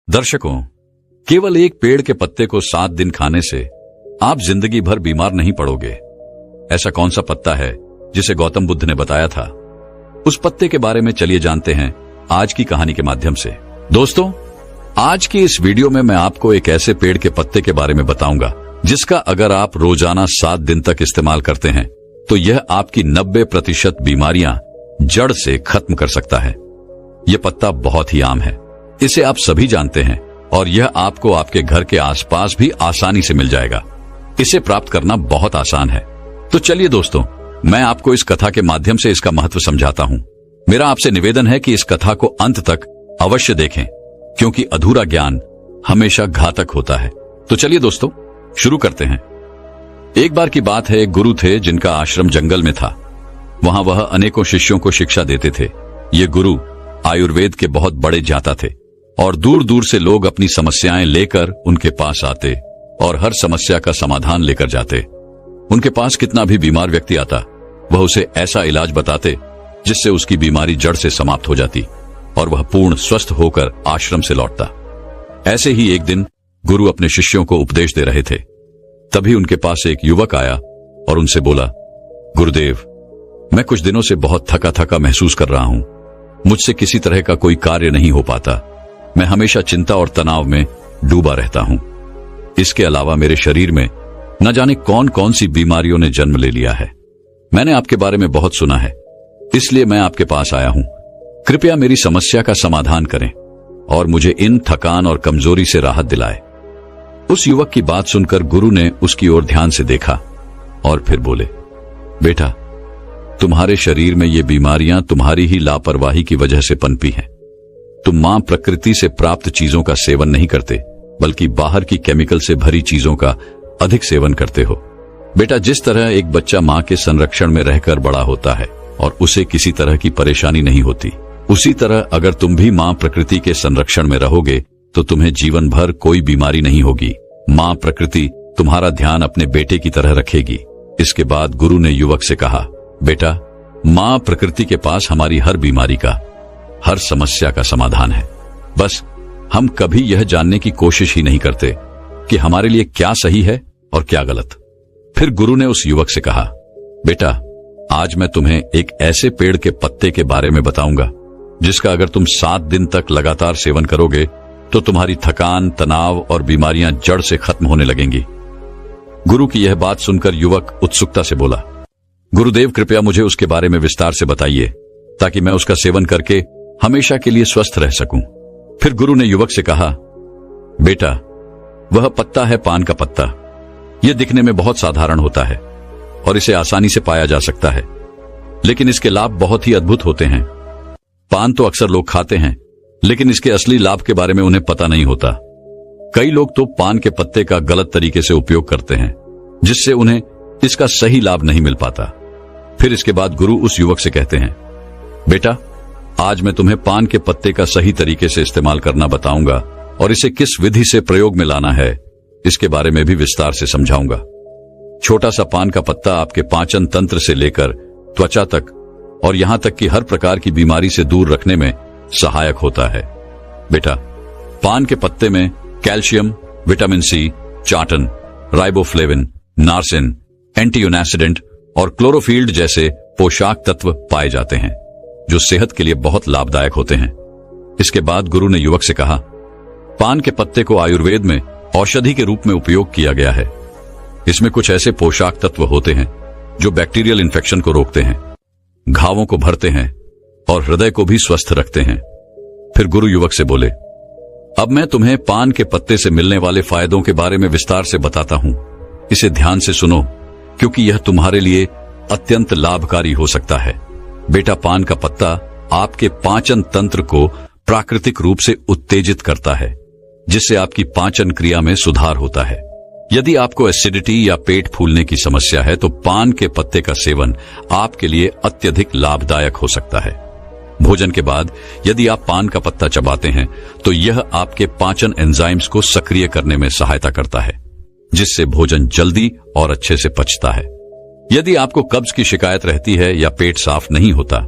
दर्शकों, केवल एक पेड़ के पत्ते को 7 दिन खाने से आप जिंदगी भर बीमार नहीं पड़ोगे। ऐसा कौन सा पत्ता है जिसे गौतम बुद्ध ने बताया था? उस पत्ते के बारे में चलिए जानते हैं आज की कहानी के माध्यम से। दोस्तों, आज की इस वीडियो में मैं आपको एक ऐसे पेड़ के पत्ते के बारे में बताऊंगा जिसका अगर आप रोजाना 7 दिन तक इस्तेमाल करते हैं तो यह आपकी 90% बीमारियां जड़ से खत्म कर सकता है। यह पत्ता बहुत ही आम है, इसे आप सभी जानते हैं और यह आपको आपके घर के आसपास भी आसानी से मिल जाएगा। इसे प्राप्त करना बहुत आसान है। तो चलिए दोस्तों, मैं आपको इस कथा के माध्यम से इसका महत्व समझाता हूँ। मेरा आपसे निवेदन है कि इस कथा को अंत तक अवश्य देखें, क्योंकि अधूरा ज्ञान हमेशा घातक होता है। तो चलिए दोस्तों, शुरू करते हैं। एक बार की बात है, एक गुरु थे जिनका आश्रम जंगल में था। वहां वह अनेकों शिष्यों को शिक्षा देते थे। ये गुरु आयुर्वेद के बहुत बड़े ज्ञाता थे और दूर दूर से लोग अपनी समस्याएं लेकर उनके पास आते और हर समस्या का समाधान लेकर जाते। उनके पास कितना भी बीमार व्यक्ति आता, वह उसे ऐसा इलाज बताते जिससे उसकी बीमारी जड़ से समाप्त हो जाती और वह पूर्ण स्वस्थ होकर आश्रम से लौटता। ऐसे ही एक दिन गुरु अपने शिष्यों को उपदेश दे रहे थे। तभी उनके पास एक युवक आया और उनसे बोला, गुरुदेव, मैं कुछ दिनों से बहुत थका थका महसूस कर रहा हूं। मुझसे किसी तरह का कोई कार्य नहीं हो पाता। मैं हमेशा चिंता और तनाव में डूबा रहता हूं। इसके अलावा मेरे शरीर में न जाने कौन कौन सी बीमारियों ने जन्म ले लिया है। मैंने आपके बारे में बहुत सुना है, इसलिए मैं आपके पास आया हूं। कृपया मेरी समस्या का समाधान करें और मुझे इन थकान और कमजोरी से राहत दिलाए। उस युवक की बात सुनकर गुरु ने उसकी ओर ध्यान से देखा और फिर बोले, बेटा, तुम्हारे शरीर में ये बीमारियां तुम्हारी ही लापरवाही की वजह से पनपी हैं। तुम मां प्रकृति से प्राप्त चीजों का सेवन नहीं करते, बल्कि बाहर की केमिकल से भरी चीजों का अधिक सेवन करते हो। बेटा, जिस तरह एक बच्चा मां के संरक्षण में रहकर बड़ा होता है और उसे किसी तरह की परेशानी नहीं होती, उसी तरह अगर तुम भी मां प्रकृति के संरक्षण में रहोगे तो तुम्हें जीवन भर कोई बीमारी नहीं होगी। मां प्रकृति तुम्हारा ध्यान अपने बेटे की तरह रखेगी। इसके बाद गुरु ने युवक से कहा, बेटा, मां प्रकृति के पास हमारी हर बीमारी का, हर समस्या का समाधान है। बस हम कभी यह जानने की कोशिश ही नहीं करते कि हमारे लिए क्या सही है और क्या गलत। फिर गुरु ने उस युवक से कहा, बेटा, आज मैं तुम्हें एक ऐसे पेड़ के पत्ते के बारे में बताऊंगा जिसका अगर तुम 7 दिन तक लगातार सेवन करोगे तो तुम्हारी थकान, तनाव और बीमारियां जड़ से खत्म होने लगेंगी। गुरु की यह बात सुनकर युवक उत्सुकता से बोला, गुरुदेव, कृपया मुझे उसके बारे में विस्तार से बताइए ताकि मैं उसका सेवन करके हमेशा के लिए स्वस्थ रह सकूं। फिर गुरु ने युवक से कहा, बेटा, वह पत्ता है पान का पत्ता। यह दिखने में बहुत साधारण होता है और इसे आसानी से पाया जा सकता है, लेकिन इसके लाभ बहुत ही अद्भुत होते हैं। पान तो अक्सर लोग खाते हैं, लेकिन इसके असली लाभ के बारे में उन्हें पता नहीं होता। कई लोग तो पान के पत्ते का गलत तरीके से उपयोग करते हैं, जिससे उन्हें इसका सही लाभ नहीं मिल पाता। फिर इसके बाद गुरु उस युवक से कहते हैं, बेटा, आज मैं तुम्हें पान के पत्ते का सही तरीके से इस्तेमाल करना बताऊंगा और इसे किस विधि से प्रयोग में लाना है इसके बारे में भी विस्तार से समझाऊंगा। छोटा सा पान का पत्ता आपके पाचन तंत्र से लेकर त्वचा तक और यहां तक कि हर प्रकार की बीमारी से दूर रखने में सहायक होता है। बेटा, पान के पत्ते में कैल्शियम, विटामिन सी, चाटन, राइबोफ्लेविन, नार्सिन, एंटीऑक्सीडेंट और क्लोरोफिल्ड जैसे पोषक तत्व पाए जाते हैं जो सेहत के लिए बहुत लाभदायक होते हैं। इसके बाद गुरु ने युवक से कहा, पान के पत्ते को आयुर्वेद में औषधि के रूप में उपयोग किया गया है। इसमें कुछ ऐसे पोषक तत्व होते हैं जो बैक्टीरियल इन्फेक्शन को रोकते हैं, घावों को भरते हैं और हृदय को भी स्वस्थ रखते हैं। फिर गुरु युवक से बोले, अब मैं तुम्हें पान के पत्ते से मिलने वाले फायदों के बारे में विस्तार से बताता हूं। इसे ध्यान से सुनो, क्योंकि यह तुम्हारे लिए अत्यंत लाभकारी हो सकता है। बेटा, पान का पत्ता आपके पाचन तंत्र को प्राकृतिक रूप से उत्तेजित करता है, जिससे आपकी पाचन क्रिया में सुधार होता है। यदि आपको एसिडिटी या पेट फूलने की समस्या है तो पान के पत्ते का सेवन आपके लिए अत्यधिक लाभदायक हो सकता है। भोजन के बाद यदि आप पान का पत्ता चबाते हैं तो यह आपके पाचन एंजाइम्स को सक्रिय करने में सहायता करता है, जिससे भोजन जल्दी और अच्छे से पचता है। यदि आपको कब्ज की शिकायत रहती है या पेट साफ नहीं होता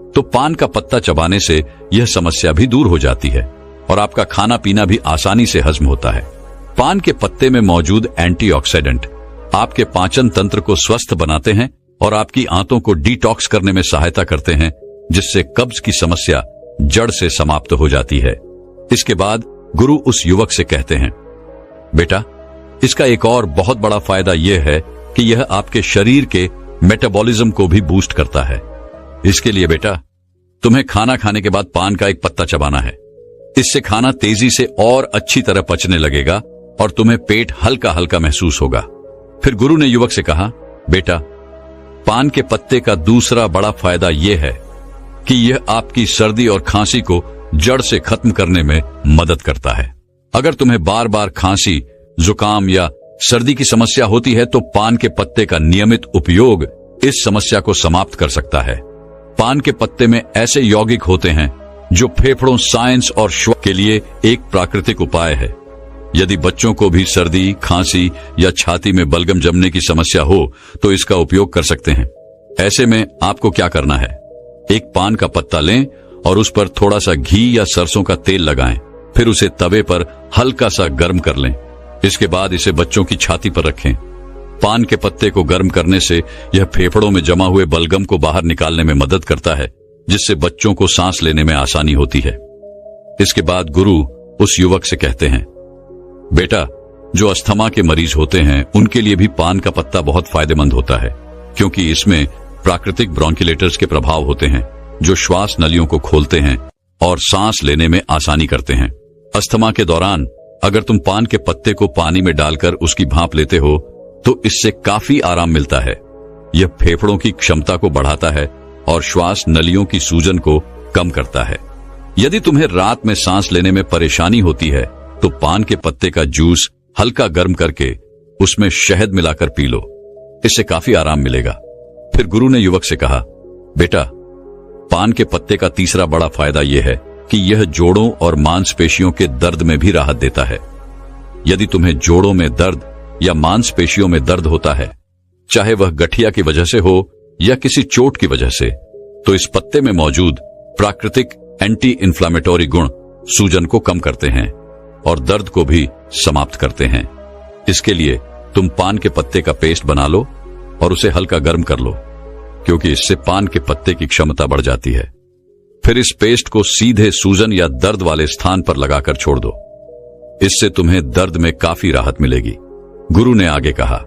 तो पान का पत्ता चबाने से यह समस्या भी दूर हो जाती है। और आपका खाना पीना भी आसानी से हजम होता है। पान के पत्ते में मौजूद एंटीऑक्सीडेंट आपके पाचन तंत्र को स्वस्थ बनाते हैं और आपकी आंतों को डिटॉक्स करने में सहायता करते हैं, जिससे कब्ज की समस्या जड़ से समाप्त हो जाती है। इसके बाद गुरु उस युवक से कहते हैं, बेटा, इसका एक और बहुत बड़ा फायदा यह है कि यह आपके शरीर के मेटाबॉलिज्म को भी बूस्ट करता है। इसके लिए बेटा, तुम्हें खाना खाने के बाद पान का एक पत्ता चबाना है। इससे खाना तेजी से और अच्छी तरह पचने लगेगा और तुम्हें पेट हल्का हल्का महसूस होगा। फिर गुरु ने युवक से कहा, बेटा, पान के पत्ते का दूसरा बड़ा फायदा यह है कि यह आपकी सर्दी और खांसी को जड़ से खत्म करने में मदद करता है। अगर तुम्हें बार बार खांसी, जुकाम या सर्दी की समस्या होती है तो पान के पत्ते का नियमित उपयोग इस समस्या को समाप्त कर सकता है। पान के पत्ते में ऐसे यौगिक होते हैं जो फेफड़ों, साइंस और श्वास के लिए एक प्राकृतिक उपाय है। यदि बच्चों को भी सर्दी, खांसी या छाती में बलगम जमने की समस्या हो तो इसका उपयोग कर सकते हैं। ऐसे में आपको क्या करना है, एक पान का पत्ता लें और उस पर थोड़ा सा घी या सरसों का तेल लगाएं, फिर उसे तवे पर हल्का सा गर्म कर लें। इसके बाद इसे बच्चों की छाती पर रखें। पान के पत्ते को गर्म करने से यह फेफड़ों में जमा हुए बलगम को बाहर निकालने में मदद करता है, जिससे बच्चों को सांस लेने में आसानी होती है। इसके बाद गुरु उस युवक से कहते हैं, बेटा, जो अस्थमा के मरीज होते हैं उनके लिए भी पान का पत्ता बहुत फायदेमंद होता है, क्योंकि इसमें प्राकृतिक ब्रोंकिलेटर्स के प्रभाव होते हैं जो श्वास नलियों को खोलते हैं और सांस लेने में आसानी करते हैं। अस्थमा के दौरान अगर तुम पान के पत्ते को पानी में डालकर उसकी भाप लेते हो तो इससे काफी आराम मिलता है। यह फेफड़ों की क्षमता को बढ़ाता है और श्वास नलियों की सूजन को कम करता है। यदि तुम्हें रात में सांस लेने में परेशानी होती है तो पान के पत्ते का जूस हल्का गर्म करके उसमें शहद मिलाकर पी लो, इससे काफी आराम मिलेगा। फिर गुरु ने युवक से कहा, बेटा, पान के पत्ते का तीसरा बड़ा फायदा यह है कि यह जोड़ों और मांसपेशियों के दर्द में भी राहत देता है। यदि तुम्हें जोड़ों में दर्द या मांसपेशियों में दर्द होता है, चाहे वह गठिया की वजह से हो या किसी चोट की वजह से, तो इस पत्ते में मौजूद प्राकृतिक एंटी इन्फ्लामेटरी गुण सूजन को कम करते हैं और दर्द को भी समाप्त करते हैं। इसके लिए तुम पान के पत्ते का पेस्ट बना लो और उसे हल्का गर्म कर लो, क्योंकि इससे पान के पत्ते की क्षमता बढ़ जाती है। फिर इस पेस्ट को सीधे सूजन या दर्द वाले स्थान पर लगाकर छोड़ दो। इससे तुम्हें दर्द में काफी राहत मिलेगी। गुरु ने आगे कहा,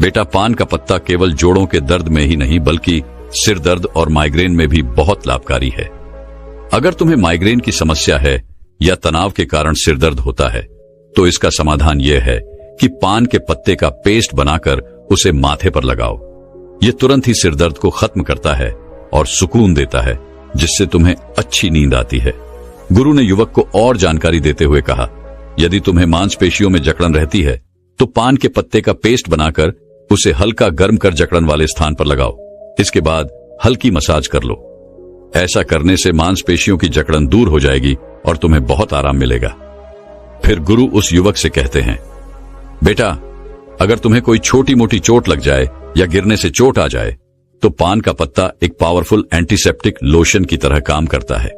बेटा, पान का पत्ता केवल जोड़ों के दर्द में ही नहीं बल्कि सिर दर्द और माइग्रेन में भी बहुत लाभकारी है। अगर तुम्हें माइग्रेन की समस्या है या तनाव के कारण सिर दर्द होता है तो इसका समाधान यह है कि पान के पत्ते का पेस्ट बनाकर उसे माथे पर लगाओ। यह तुरंत ही सिर दर्द को खत्म करता है और सुकून देता है, जिससे तुम्हें अच्छी नींद आती है। गुरु ने युवक को और जानकारी देते हुए कहा, यदि तुम्हें मांसपेशियों में जकड़न रहती है तो पान के पत्ते का पेस्ट बनाकर उसे हल्का गर्म कर जकड़न वाले स्थान पर लगाओ। इसके बाद हल्की मसाज कर लो। ऐसा करने से मांसपेशियों की जकड़न दूर हो जाएगी और तुम्हें बहुत आराम मिलेगा। फिर गुरु उस युवक से कहते हैं, बेटा, अगर तुम्हें कोई छोटी मोटी चोट लग जाए या गिरने से चोट आ जाए तो पान का पत्ता एक पावरफुल एंटीसेप्टिक लोशन की तरह काम करता है।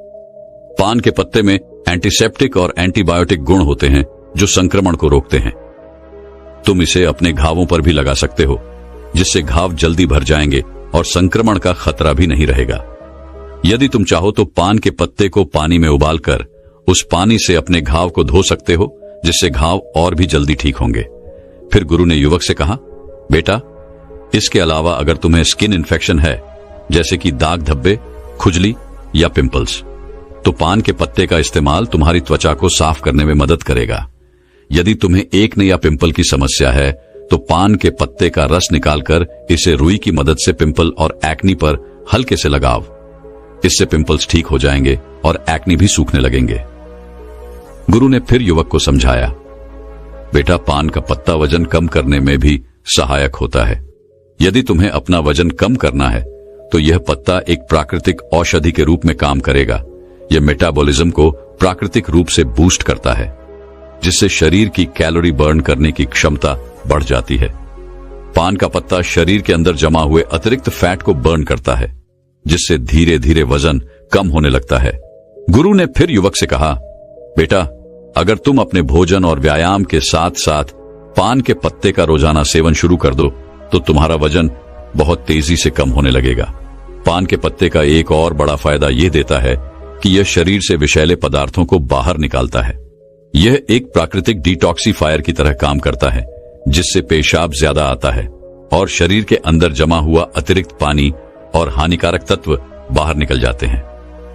पान के पत्ते में एंटीसेप्टिक और एंटीबायोटिक गुण होते हैं जो संक्रमण को रोकते हैं। तुम इसे अपने घावों पर भी लगा सकते हो, जिससे घाव जल्दी भर जाएंगे और संक्रमण का खतरा भी नहीं रहेगा। यदि तुम चाहो तो पान के पत्ते को पानी में उबालकर उस पानी से अपने घाव को धो सकते हो, जिससे घाव और भी जल्दी ठीक होंगे। फिर गुरु ने युवक से कहा, बेटा, इसके अलावा अगर तुम्हें स्किन इन्फेक्शन है, जैसे कि दाग धब्बे, खुजली या पिंपल्स, तो पान के पत्ते का इस्तेमाल तुम्हारी त्वचा को साफ करने में मदद करेगा। यदि तुम्हें एक्ने या पिंपल की समस्या है तो पान के पत्ते का रस निकालकर इसे रुई की मदद से पिंपल और एक्नी पर हल्के से लगाओ। इससे पिंपल्स ठीक हो जाएंगे और एक्नी भी सूखने लगेंगे। गुरु ने फिर युवक को समझाया, बेटा, पान का पत्ता वजन कम करने में भी सहायक होता है। यदि तुम्हें अपना वजन कम करना है तो यह पत्ता एक प्राकृतिक औषधि के रूप में काम करेगा। यह मेटाबॉलिज्म को प्राकृतिक रूप से बूस्ट करता है, जिससे शरीर की कैलोरी बर्न करने की क्षमता बढ़ जाती है। पान का पत्ता शरीर के अंदर जमा हुए अतिरिक्त फैट को बर्न करता है, जिससे धीरे धीरे वजन कम होने लगता है। गुरु ने फिर युवक से कहा, बेटा, अगर तुम अपने भोजन और व्यायाम के साथ साथ पान के पत्ते का रोजाना सेवन शुरू कर दो तो तुम्हारा वजन बहुत तेजी से कम होने लगेगा। पान के पत्ते का एक और बड़ा फायदा यह देता है कि यह शरीर से विषैले पदार्थों को बाहर निकालता है। यह एक प्राकृतिक डिटॉक्सिफायर की तरह काम करता है, जिससे पेशाब ज्यादा आता है और शरीर के अंदर जमा हुआ अतिरिक्त पानी और हानिकारक तत्व बाहर निकल जाते हैं।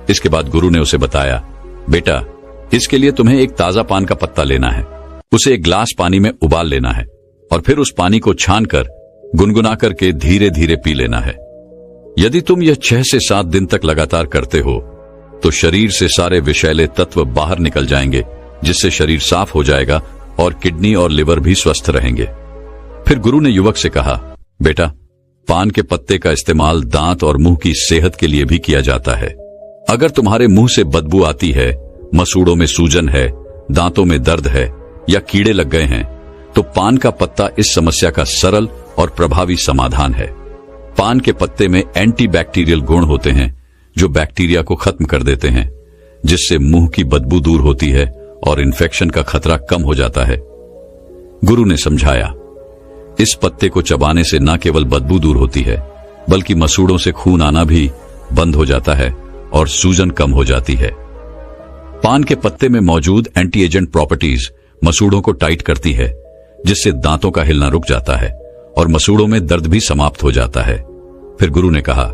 इसके बाद गुरु ने उसे बताया, बेटा, इसके लिए तुम्हें एक ताजा पान का पत्ता लेना है, उसे एक ग्लास पानी में उबाल लेना है और फिर उस पानी को छानकर गुनगुना करके धीरे धीरे पी लेना है। यदि तुम यह 6 से 7 दिन तक लगातार करते हो तो शरीर से सारे विषैले तत्व बाहर निकल जाएंगे, जिससे शरीर साफ हो जाएगा और किडनी और लिवर भी स्वस्थ रहेंगे। फिर गुरु ने युवक से कहा, बेटा, पान के पत्ते का इस्तेमाल दांत और मुंह की सेहत के लिए भी किया जाता है। अगर तुम्हारे मुंह से बदबू आती है, मसूड़ों में सूजन है, दांतों में दर्द है या कीड़े लग गए हैं, तो पान का पत्ता इस समस्या का सरल और प्रभावी समाधान है। पान के पत्ते में एंटीबैक्टीरियल गुण होते हैं जो बैक्टीरिया को खत्म कर देते हैं, जिससे मुंह की बदबू दूर होती है और इन्फेक्शन का खतरा कम हो जाता है। गुरु ने समझाया, इस पत्ते को चबाने से न केवल बदबू दूर होती है, बल्कि मसूड़ों से खून आना भी बंद हो जाता है और सूजन कम हो जाती है। पान के पत्ते में मौजूद एंटी एजेंट प्रॉपर्टीज मसूड़ों को टाइट करती है, जिससे दांतों का हिलना रुक जाता है और मसूड़ों में दर्द भी समाप्त हो जाता है। फिर गुरु ने कहा,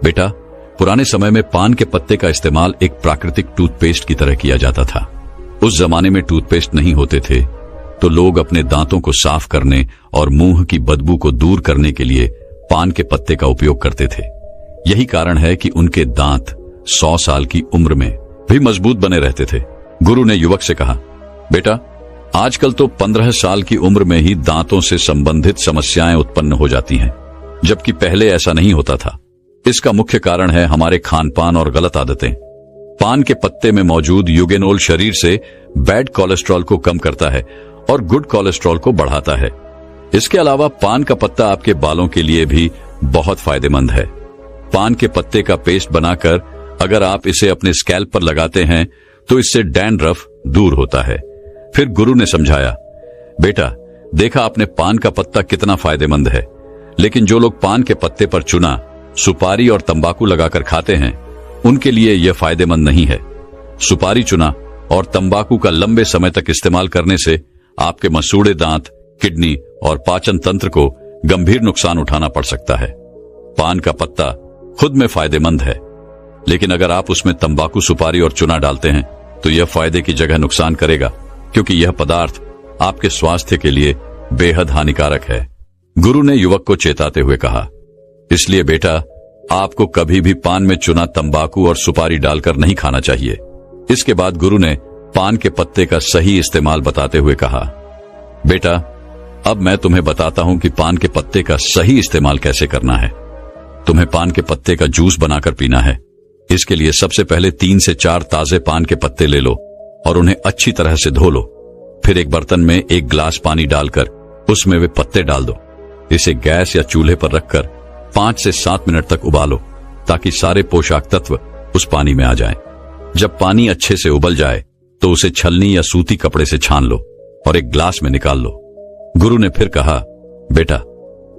बेटा, पुराने समय में पान के पत्ते का इस्तेमाल एक प्राकृतिक टूथपेस्ट की तरह किया जाता था। उस जमाने में टूथपेस्ट नहीं होते थे, तो लोग अपने दांतों को साफ करने और मुंह की बदबू को दूर करने के लिए पान के पत्ते का उपयोग करते थे। यही कारण है कि उनके दांत 100 साल की उम्र में भी मजबूत बने रहते थे। गुरु ने युवक से कहा, बेटा, आजकल तो 15 साल की उम्र में ही दांतों से संबंधित समस्याएं उत्पन्न हो जाती हैं, जबकि पहले ऐसा नहीं होता था। इसका मुख्य कारण है हमारे खान पान और गलत आदतें। पान के पत्ते में मौजूद यूगेनोल शरीर से बैड कोलेस्ट्रॉल को कम करता है और गुड कोलेस्ट्रॉल को बढ़ाता है। इसके अलावा पान का पत्ता आपके बालों के लिए भी बहुत फायदेमंद है। पान के पत्ते का पेस्ट बनाकर अगर आप इसे अपने स्कैल्प पर लगाते हैं तो इससे डैंड्रफ दूर होता है। फिर गुरु ने समझाया, बेटा, देखा आपने पान का पत्ता कितना फायदेमंद है, लेकिन जो लोग पान के पत्ते पर चूना, सुपारी और तंबाकू लगाकर खाते हैं, उनके लिए यह फायदेमंद नहीं है। सुपारी, चूना और तंबाकू का लंबे समय तक इस्तेमाल करने से आपके मसूड़े दांत, किडनी और पाचन तंत्र को गंभीर नुकसान उठाना पड़ सकता है। पान का पत्ता खुद में फायदेमंद है, लेकिन अगर आप उसमें तंबाकू, सुपारी और चूना डालते हैं तो यह फायदे की जगह नुकसान करेगा, क्योंकि यह पदार्थ आपके स्वास्थ्य के लिए बेहद हानिकारक है। गुरु ने युवक को चेताते हुए कहा, इसलिए बेटा, आपको कभी भी पान में चूना, तंबाकू और सुपारी डालकर नहीं खाना चाहिए। इसके बाद गुरु ने पान के पत्ते का सही इस्तेमाल बताते हुए कहा, बेटा, अब मैं तुम्हें बताता हूं कि पान के पत्ते का सही इस्तेमाल कैसे करना है। तुम्हें पान के पत्ते का जूस बनाकर पीना है। इसके लिए सबसे पहले 3 से 4 ताजे पान के पत्ते ले लो और उन्हें अच्छी तरह से धो लो। फिर एक बर्तन में 1 गिलास पानी डालकर उसमें वे पत्ते डाल दो। इसे गैस या चूल्हे पर रखकर 5 से 7 मिनट तक उबालो, ताकि सारे पोषक तत्व उस पानी में आ जाएं। जब पानी अच्छे से उबल जाए तो उसे छलनी या सूती कपड़े से छान लो और एक ग्लास में निकाल लो। गुरु ने फिर कहा, बेटा,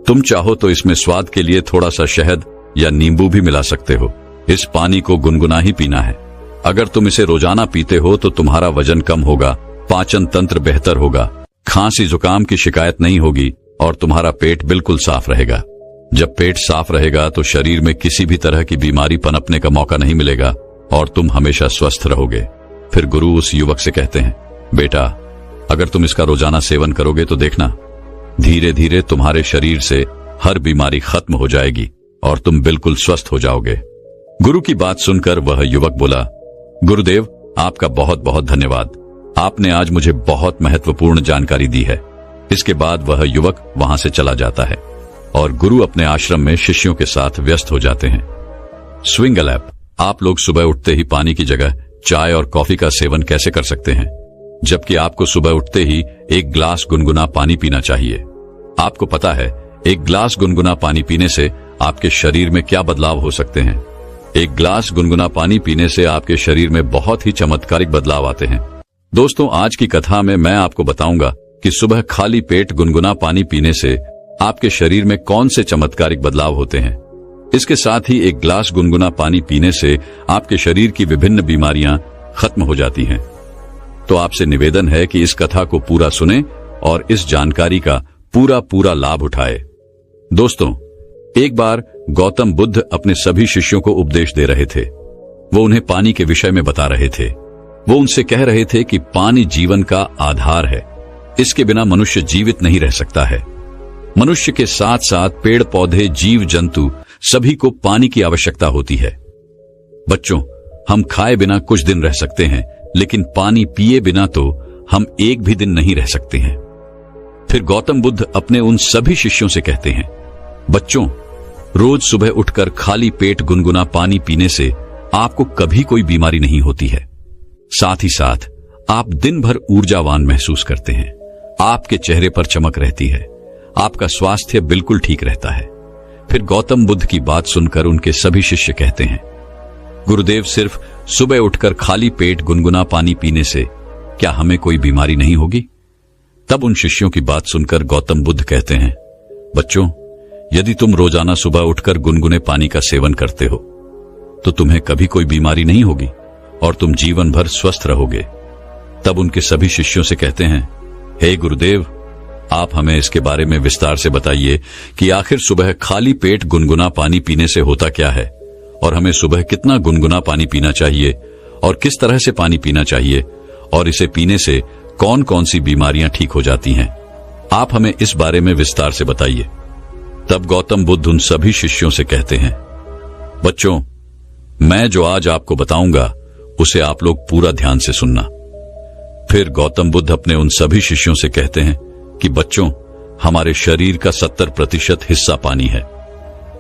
तुम चाहो तो इसमें स्वाद के लिए थोड़ा सा शहद या नींबू भी मिला सकते हो। इस पानी को गुनगुना ही पीना है। अगर तुम इसे रोजाना पीते हो तो तुम्हारा वजन कम होगा, पाचन तंत्र बेहतर होगा, खांसी जुकाम की शिकायत नहीं होगी और तुम्हारा पेट बिल्कुल साफ रहेगा। जब पेट साफ रहेगा तो शरीर में किसी भी तरह की बीमारी पनपने का मौका नहीं मिलेगा और तुम हमेशा स्वस्थ रहोगे। फिर गुरु उस युवक से कहते हैं, बेटा, अगर तुम इसका रोजाना सेवन करोगे तो देखना, धीरे धीरे तुम्हारे शरीर से हर बीमारी खत्म हो जाएगी और तुम बिल्कुल स्वस्थ हो जाओगे। गुरु की बात सुनकर वह युवक बोला, गुरुदेव, आपका बहुत बहुत धन्यवाद। आपने आज मुझे बहुत महत्वपूर्ण जानकारी दी है। इसके बाद वह युवक वहां से चला जाता है और गुरु अपने आश्रम में शिष्यों के साथ व्यस्त हो जाते हैं। स्विंगल ऐप, आप लोग सुबह उठते ही पानी की जगह चाय और कॉफी का सेवन कैसे कर सकते हैं, जबकि आपको सुबह उठते ही 1 गिलास गुनगुना पानी पीना चाहिए। आपको पता है 1 गिलास गुनगुना पानी पीने से आपके शरीर में क्या बदलाव हो सकते हैं। 1 गिलास गुनगुना पानी पीने से आपके शरीर में बहुत ही चमत्कारिक बदलाव आते हैं। दोस्तों, आज की कथा में मैं आपको बताऊंगा कि सुबह खाली पेट गुनगुना पानी पीने से आपके शरीर में कौन से चमत्कारिक बदलाव होते हैं। इसके साथ ही एक गिलास गुनगुना पानी पीने से आपके शरीर की विभिन्न बीमारियां खत्म हो जाती हैं। तो आपसे निवेदन है कि इस कथा को पूरा सुने और इस जानकारी का पूरा लाभ उठाए। दोस्तों, एक बार गौतम बुद्ध अपने सभी शिष्यों को उपदेश दे रहे थे। वो उन्हें पानी के विषय में बता रहे थे। वो उनसे कह रहे थे कि पानी जीवन का आधार है। इसके बिना मनुष्य जीवित नहीं रह सकता है। मनुष्य के साथ साथ पेड़ पौधे, जीव जंतु सभी को पानी की आवश्यकता होती है। बच्चों, हम खाए बिना कुछ दिन रह सकते हैं, लेकिन पानी पिए बिना तो हम एक भी दिन नहीं रह सकते हैं। फिर गौतम बुद्ध अपने उन सभी शिष्यों से कहते हैं, बच्चों, रोज सुबह उठकर खाली पेट गुनगुना पानी पीने से आपको कभी कोई बीमारी नहीं होती है। साथ ही साथ आप दिन भर ऊर्जावान महसूस करते हैं। आपके चेहरे पर चमक रहती है। आपका स्वास्थ्य बिल्कुल ठीक रहता है। फिर गौतम बुद्ध की बात सुनकर उनके सभी शिष्य कहते हैं, गुरुदेव, सिर्फ सुबह उठकर खाली पेट गुनगुना पानी पीने से क्या हमें कोई बीमारी नहीं होगी? तब उन शिष्यों की बात सुनकर गौतम बुद्ध कहते हैं, बच्चों, यदि तुम रोजाना सुबह उठकर गुनगुने पानी का सेवन करते हो तो तुम्हें कभी कोई बीमारी नहीं होगी और तुम जीवन भर स्वस्थ रहोगे। तब उनके सभी शिष्यों से कहते हैं, हे गुरुदेव, आप हमें इसके बारे में विस्तार से बताइए कि आखिर सुबह खाली पेट गुनगुना पानी पीने से होता क्या है और हमें सुबह कितना गुनगुना पानी पीना चाहिए और किस तरह से पानी पीना चाहिए और इसे पीने से कौन कौन सी बीमारियां ठीक हो जाती हैं। आप हमें इस बारे में विस्तार से बताइए। तब गौतम बुद्ध उन सभी शिष्यों से कहते हैं, बच्चों, मैं जो आज आपको बताऊंगा उसे आप लोग पूरा ध्यान से सुनना। फिर गौतम बुद्ध अपने उन सभी शिष्यों से कहते हैं कि बच्चों, हमारे शरीर का 70% हिस्सा पानी है।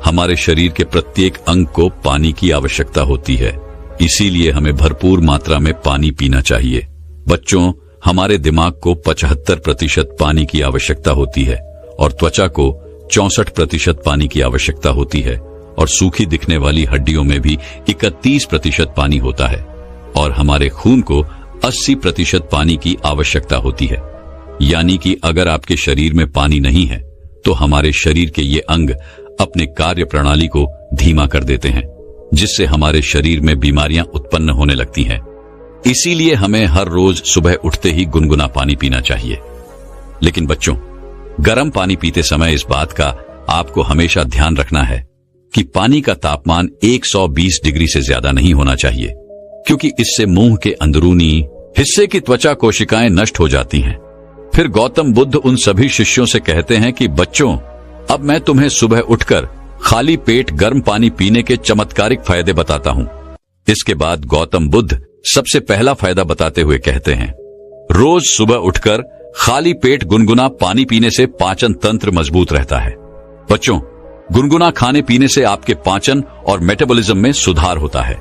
हमारे शरीर के प्रत्येक अंग को पानी की आवश्यकता होती है, इसीलिए हमें भरपूर मात्रा में पानी पीना चाहिए। बच्चों, हमारे दिमाग को 75% पानी की आवश्यकता होती है और त्वचा को 64% पानी की आवश्यकता होती है और सूखी दिखने वाली हड्डियों में भी 31% पानी होता है और हमारे खून को 80% पानी की आवश्यकता होती है। यानी कि अगर आपके शरीर में पानी नहीं है तो हमारे शरीर के ये अंग अपने कार्य प्रणाली को धीमा कर देते हैं, जिससे हमारे शरीर में बीमारियां उत्पन्न होने लगती हैं। इसीलिए हमें हर रोज सुबह उठते ही गुनगुना पानी पीना चाहिए। लेकिन बच्चों, गर्म पानी पीते समय इस बात का आपको हमेशा ध्यान रखना है कि पानी का तापमान 120 डिग्री से ज्यादा नहीं होना चाहिए, क्योंकि इससे मुंह के अंदरूनी हिस्से की त्वचा कोशिकाएं नष्ट हो जाती हैं। फिर गौतम बुद्ध उन सभी शिष्यों से कहते हैं कि बच्चों, अब मैं तुम्हें सुबह उठकर खाली पेट गर्म पानी पीने के चमत्कारिक फायदे बताता हूं। इसके बाद गौतम बुद्ध सबसे पहला फायदा बताते हुए कहते हैं, रोज सुबह उठकर खाली पेट गुनगुना पानी पीने से पाचन तंत्र मजबूत रहता है। बच्चों, गुनगुना खाने पीने से आपके पाचन और मेटाबॉलिज्म में सुधार होता है।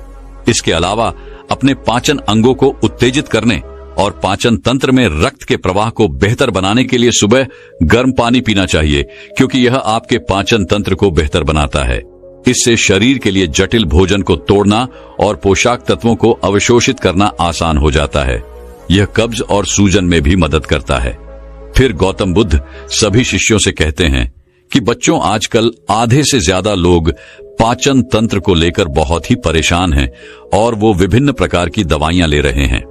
इसके अलावा अपने पाचन अंगों को उत्तेजित करने और पाचन तंत्र में रक्त के प्रवाह को बेहतर बनाने के लिए सुबह गर्म पानी पीना चाहिए, क्योंकि यह आपके पाचन तंत्र को बेहतर बनाता है। इससे शरीर के लिए जटिल भोजन को तोड़ना और पोषक तत्वों को अवशोषित करना आसान हो जाता है। यह कब्ज और सूजन में भी मदद करता है। फिर गौतम बुद्ध सभी शिष्यों से कहते हैं कि बच्चों, आजकल आधे से ज्यादा लोग पाचन तंत्र को लेकर बहुत ही परेशान हैं और वो विभिन्न प्रकार की दवाइयां ले रहे हैं,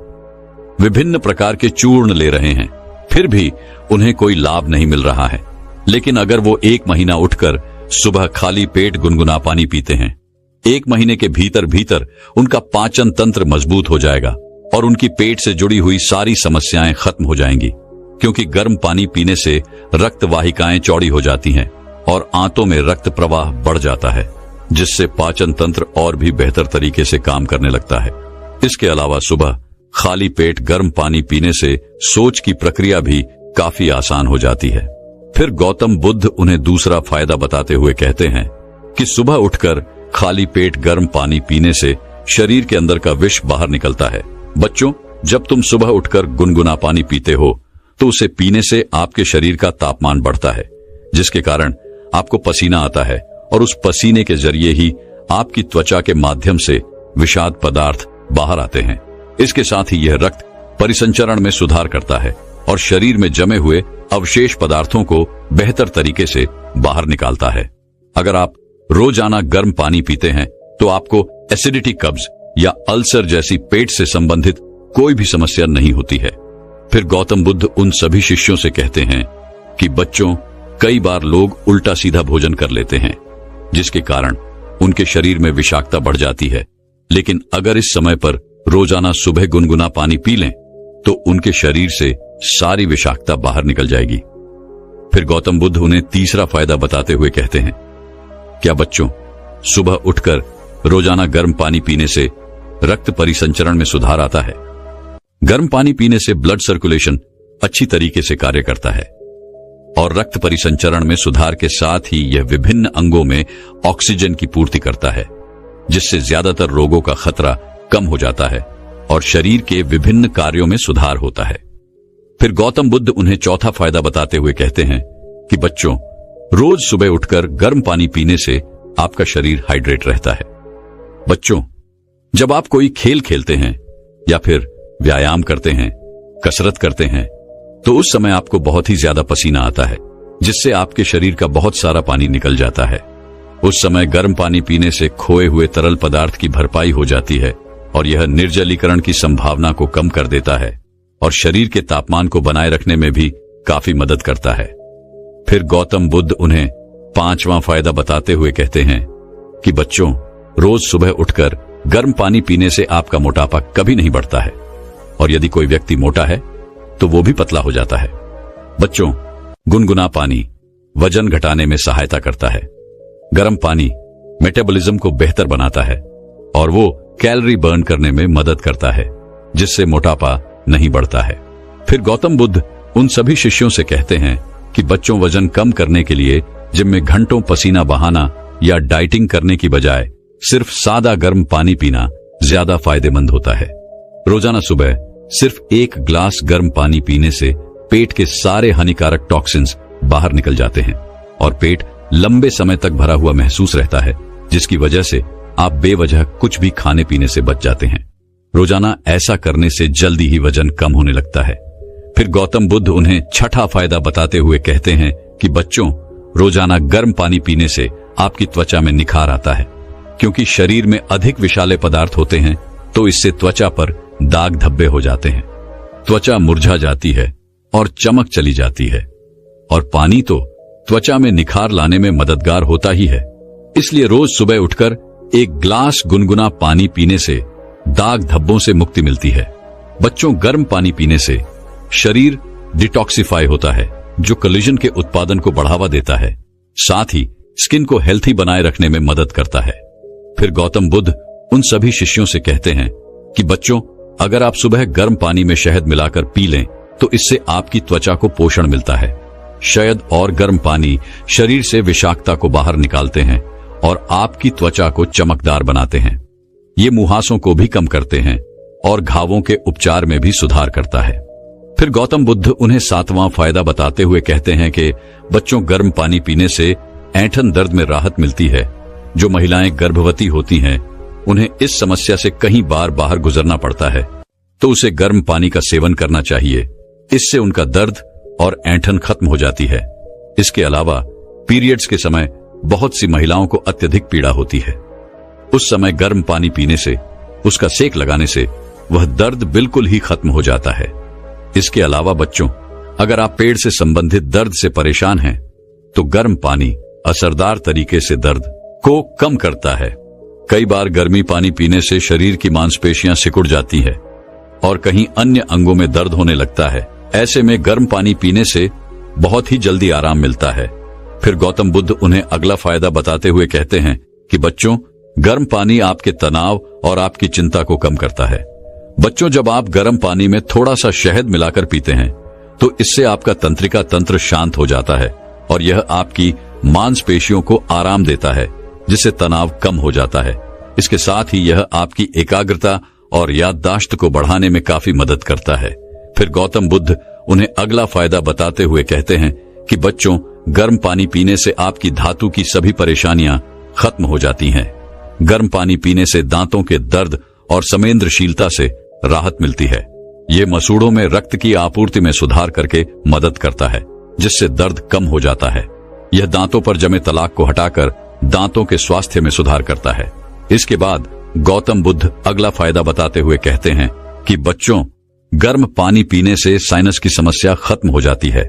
विभिन्न प्रकार के चूर्ण ले रहे हैं, फिर भी उन्हें कोई लाभ नहीं मिल रहा है। लेकिन अगर वो 1 महीना उठकर सुबह खाली पेट गुनगुना पानी पीते हैं, 1 महीने के भीतर भीतर उनका पाचन तंत्र मजबूत हो जाएगा और उनकी पेट से जुड़ी हुई सारी समस्याएं खत्म हो जाएंगी, क्योंकि गर्म पानी पीने से रक्त वाहिकाएं चौड़ी हो जाती हैं और आंतों में रक्त प्रवाह बढ़ जाता है, जिससे पाचन तंत्र और भी बेहतर तरीके से काम करने लगता है। इसके अलावा सुबह खाली पेट गर्म पानी पीने से सोच की प्रक्रिया भी काफी आसान हो जाती है। फिर गौतम बुद्ध उन्हें दूसरा फायदा बताते हुए कहते हैं कि सुबह उठकर खाली पेट गर्म पानी पीने से शरीर के अंदर का विष बाहर निकलता है। बच्चों, जब तुम सुबह उठकर गुनगुना पानी पीते हो तो उसे पीने से आपके शरीर का तापमान बढ़ता है, जिसके कारण आपको पसीना आता है और उस पसीने के जरिए ही आपकी त्वचा के माध्यम से विषाक्त पदार्थ बाहर आते हैं। इसके साथ ही यह रक्त परिसंचरण में सुधार करता है और शरीर में जमे हुए अवशेष पदार्थों को बेहतर तरीके से बाहर निकालता है। अगर आप रोजाना गर्म पानी पीते हैं तो आपको एसिडिटी, कब्ज या अल्सर जैसी पेट से संबंधित कोई भी समस्या नहीं होती है। फिर गौतम बुद्ध उन सभी शिष्यों से कहते हैं कि बच्चों, कई बार लोग उल्टा सीधा भोजन कर लेते हैं जिसके कारण उनके शरीर में विषाक्तता बढ़ जाती है, लेकिन अगर इस समय पर रोजाना सुबह गुनगुना पानी पी लें तो उनके शरीर से सारी विषाक्तता बाहर निकल जाएगी। फिर गौतम बुद्ध उन्हें तीसरा फायदा बताते हुए कहते हैं, क्या बच्चों, सुबह उठकर रोजाना गर्म पानी पीने से रक्त परिसंचरण में सुधार आता है। गर्म पानी पीने से ब्लड सर्कुलेशन अच्छी तरीके से कार्य करता है और रक्त परिसंचरण में सुधार के साथ ही यह विभिन्न अंगों में ऑक्सीजन की पूर्ति करता है, जिससे ज्यादातर रोगों का खतरा कम हो जाता है और शरीर के विभिन्न कार्यों में सुधार होता है। फिर गौतम बुद्ध उन्हें चौथा फायदा बताते हुए कहते हैं कि बच्चों, रोज सुबह उठकर गर्म पानी पीने से आपका शरीर हाइड्रेट रहता है। बच्चों, जब आप कोई खेल खेलते हैं या फिर व्यायाम करते हैं, कसरत करते हैं, तो उस समय आपको बहुत ही ज्यादा पसीना आता है, जिससे आपके शरीर का बहुत सारा पानी निकल जाता है। उस समय गर्म पानी पीने से खोए हुए तरल पदार्थ की भरपाई हो जाती है और यह निर्जलीकरण की संभावना को कम कर देता है और शरीर के तापमान को बनाए रखने में भी काफी मदद करता है। फिर गौतम बुद्ध उन्हें पांचवां फायदा बताते हुए कहते हैं कि बच्चों, रोज सुबह उठकर गर्म पानी पीने से आपका मोटापा कभी नहीं बढ़ता है और यदि कोई व्यक्ति मोटा है तो वो भी पतला हो जाता है। बच्चों, गुनगुना पानी वजन घटाने में सहायता करता है। गर्म पानी मेटाबॉलिज्म को बेहतर बनाता है और वो कैलोरी बर्न करने में मदद करता है, जिससे मोटापा नहीं बढ़ता है। फिर गौतम बुद्ध उन सभी शिष्यों से कहते हैं कि बच्चों, वजन कम करने के लिए जिम में घंटों पसीना बहाना या डाइटिंग करने की बजाय सिर्फ सादा गर्म पानी पीना ज्यादा फायदेमंद होता है। रोजाना सुबह सिर्फ एक ग्लास गर्म पानी पीने से पेट के सारे हानिकारक टॉक्सिन्स बाहर निकल जाते हैं और पेट लंबे समय तक भरा हुआ महसूस रहता है, जिसकी वजह से आप बेवजह कुछ भी खाने पीने से बच जाते हैं। रोजाना ऐसा करने से जल्दी ही वजन कम होने लगता है। फिर गौतम बुद्ध उन्हें छठा फायदा बताते हुए कहते हैं कि बच्चों, रोजाना गर्म पानी पीने से आपकी त्वचा में निखार आता है, क्योंकि शरीर में अधिक विषाले पदार्थ होते हैं तो इससे त्वचा पर दाग धब्बे हो जाते हैं, त्वचा मुरझा जाती है और चमक चली जाती है। और पानी तो त्वचा में निखार लाने में मददगार होता ही है, इसलिए रोज सुबह उठकर एक ग्लास गुनगुना पानी पीने से दाग धब्बों से मुक्ति मिलती है। बच्चों, गर्म पानी पीने से शरीर डिटॉक्सिफाई होता है, जो कोलेजन के उत्पादन को बढ़ावा देता है, साथ ही स्किन को हेल्थी बनाए रखने में मदद करता है। फिर गौतम बुद्ध उन सभी शिष्यों से कहते हैं कि बच्चों, अगर आप सुबह गर्म पानी में शहद मिलाकर पी लें तो इससे आपकी त्वचा को पोषण मिलता है। शहद और गर्म पानी शरीर से विषाक्तता को बाहर निकालते हैं और आपकी त्वचा को चमकदार बनाते हैं। ये मुहासों को भी कम करते हैं और घावों के उपचार में भी सुधार करता है। फिर गौतम बुद्ध उन्हें सातवां फायदा बताते हुए कहते हैं कि बच्चों, गर्म पानी पीने से ऐंठन दर्द में राहत मिलती है। जो महिलाएं गर्भवती होती हैं उन्हें इस समस्या से कई बार बाहर गुजरना पड़ता है, तो उसे गर्म पानी का सेवन करना चाहिए। इससे उनका दर्द और ऐंठन खत्म हो जाती है। इसके अलावा पीरियड्स के समय बहुत सी महिलाओं को अत्यधिक पीड़ा होती है। उस समय गर्म पानी पीने से, उसका सेक लगाने से वह दर्द बिल्कुल ही खत्म हो जाता है। इसके अलावा बच्चों, अगर आप पेट से संबंधित दर्द से परेशान हैं तो गर्म पानी असरदार तरीके से दर्द को कम करता है। कई बार गर्मी पानी पीने से शरीर की मांसपेशियां सिकुड़ जाती है और कहीं अन्य अंगों में दर्द होने लगता है। ऐसे में गर्म पानी पीने से बहुत ही जल्दी आराम मिलता है। फिर गौतम बुद्ध उन्हें अगला फायदा बताते हुए कहते हैं कि बच्चों, गर्म पानी आपके तनाव और आपकी चिंता को कम करता है। बच्चों, जब आप गर्म पानी में थोड़ा सा शहद मिलाकर पीते हैं तो इससे आपका तंत्रिका तंत्र शांत हो जाता है और यह आपकी मांसपेशियों को आराम देता है, जिससे तनाव कम हो जाता है। इसके साथ ही यह आपकी एकाग्रता और याददाश्त को बढ़ाने में काफी मदद करता है। फिर गौतम बुद्ध उन्हें अगला फायदा बताते हुए कहते हैं कि बच्चों, गर्म पानी पीने से आपकी धातु की सभी परेशानियां खत्म हो जाती हैं। गर्म पानी पीने से दांतों के दर्द और संवेदनशीलता से राहत मिलती है ये मसूड़ों में रक्त की आपूर्ति में सुधार करके मदद करता है, जिससे दर्द कम हो जाता है। यह दांतों पर जमे तलाक को हटाकर दांतों के स्वास्थ्य में सुधार करता है। इसके बाद गौतम बुद्ध अगला फायदा बताते हुए कहते हैं कि बच्चों, गर्म पानी पीने से साइनस की समस्या खत्म हो जाती है।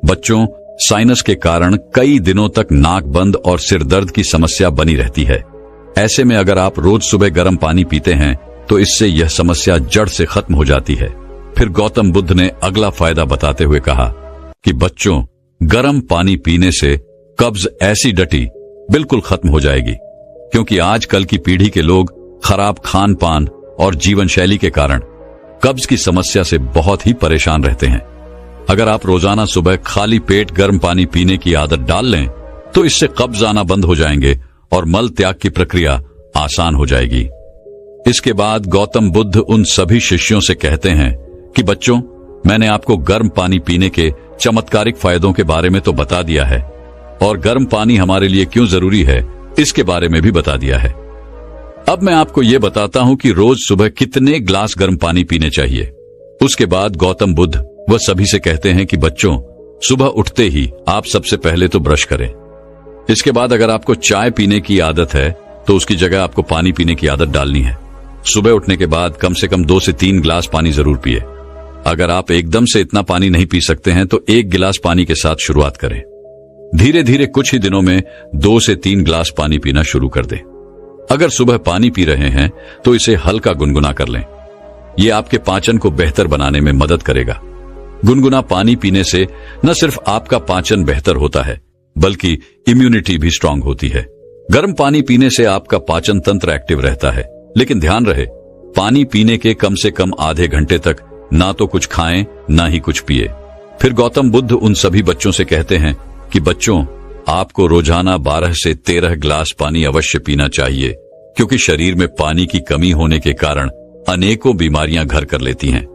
बच्चों, साइनस के कारण कई दिनों तक नाक बंद और सिर दर्द की समस्या बनी रहती है। ऐसे में अगर आप रोज सुबह गर्म पानी पीते हैं तो इससे यह समस्या जड़ से खत्म हो जाती है। फिर गौतम बुद्ध ने अगला फायदा बताते हुए कहा कि बच्चों, गर्म पानी पीने से कब्ज, एसिडिटी बिल्कुल खत्म हो जाएगी, क्योंकि आजकल की पीढ़ी के लोग खराब खान पान और जीवन शैली के कारण कब्ज की समस्या से बहुत ही परेशान रहते हैं। अगर आप रोजाना सुबह खाली पेट गर्म पानी पीने की आदत डाल लें तो इससे कब्ज आना बंद हो जाएंगे और मल त्याग की प्रक्रिया आसान हो जाएगी। इसके बाद गौतम बुद्ध उन सभी शिष्यों से कहते हैं कि बच्चों, मैंने आपको गर्म पानी पीने के चमत्कारिक फायदों के बारे में तो बता दिया है और गर्म पानी हमारे लिए क्यों जरूरी है इसके बारे में भी बता दिया है। अब मैं आपको ये बताता हूं कि रोज सुबह कितने ग्लास गर्म पानी पीने चाहिए। उसके बाद गौतम बुद्ध वह सभी से कहते हैं कि बच्चों, सुबह उठते ही आप सबसे पहले तो ब्रश करें। इसके बाद अगर आपको चाय पीने की आदत है तो उसकी जगह आपको पानी पीने की आदत डालनी है। सुबह उठने के बाद कम से कम 2 से 3 गिलास पानी जरूर पिए। अगर आप एकदम से इतना पानी नहीं पी सकते हैं तो 1 गिलास पानी के साथ शुरुआत करें। धीरे धीरे कुछ ही दिनों में 2 से 3 गिलास पानी पीना शुरू कर दें। अगर सुबह पानी पी रहे हैं तो इसे हल्का गुनगुना कर लें। यह आपके पाचन को बेहतर बनाने में मदद करेगा। गुनगुना पानी पीने से न सिर्फ आपका पाचन बेहतर होता है बल्कि इम्यूनिटी भी स्ट्रांग होती है। गर्म पानी पीने से आपका पाचन तंत्र एक्टिव रहता है, लेकिन ध्यान रहे, पानी पीने के कम से कम आधे घंटे तक ना तो कुछ खाएं ना ही कुछ पिए। फिर गौतम बुद्ध उन सभी बच्चों से कहते हैं कि बच्चों, आपको रोजाना 12 से 13 गिलास पानी अवश्य पीना चाहिए, क्योंकि शरीर में पानी की कमी होने के कारण अनेकों बीमारियां घर कर लेती हैं।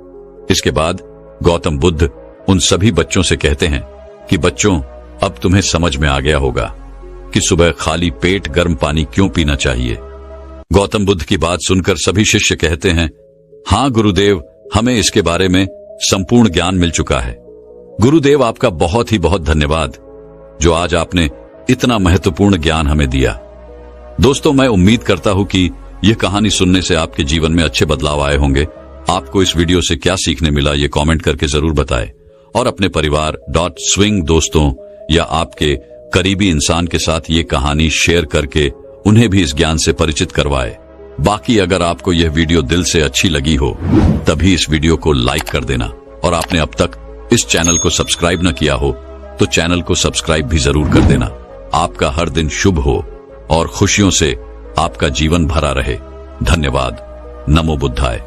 इसके बाद गौतम बुद्ध उन सभी बच्चों से कहते हैं कि बच्चों, अब तुम्हें समझ में आ गया होगा कि सुबह खाली पेट गर्म पानी क्यों पीना चाहिए। गौतम बुद्ध की बात सुनकर सभी शिष्य कहते हैं, हाँ गुरुदेव, हमें इसके बारे में संपूर्ण ज्ञान मिल चुका है। गुरुदेव, आपका बहुत ही बहुत धन्यवाद जो आज आपने इतना महत्वपूर्ण ज्ञान हमें दिया। दोस्तों, मैं उम्मीद करता हूं कि यह कहानी सुनने से आपके जीवन में अच्छे बदलाव आए होंगे। आपको इस वीडियो से क्या सीखने मिला ये कमेंट करके जरूर बताएं और अपने परिवार .swing दोस्तों या आपके करीबी इंसान के साथ ये कहानी शेयर करके उन्हें भी इस ज्ञान से परिचित करवाएं। बाकी अगर आपको यह वीडियो दिल से अच्छी लगी हो तभी इस वीडियो को लाइक कर देना, और आपने अब तक इस चैनल को सब्सक्राइब न किया हो तो चैनल को सब्सक्राइब भी जरूर कर देना। आपका हर दिन शुभ हो और खुशियों से आपका जीवन भरा रहे। धन्यवाद। नमो बुद्धाय।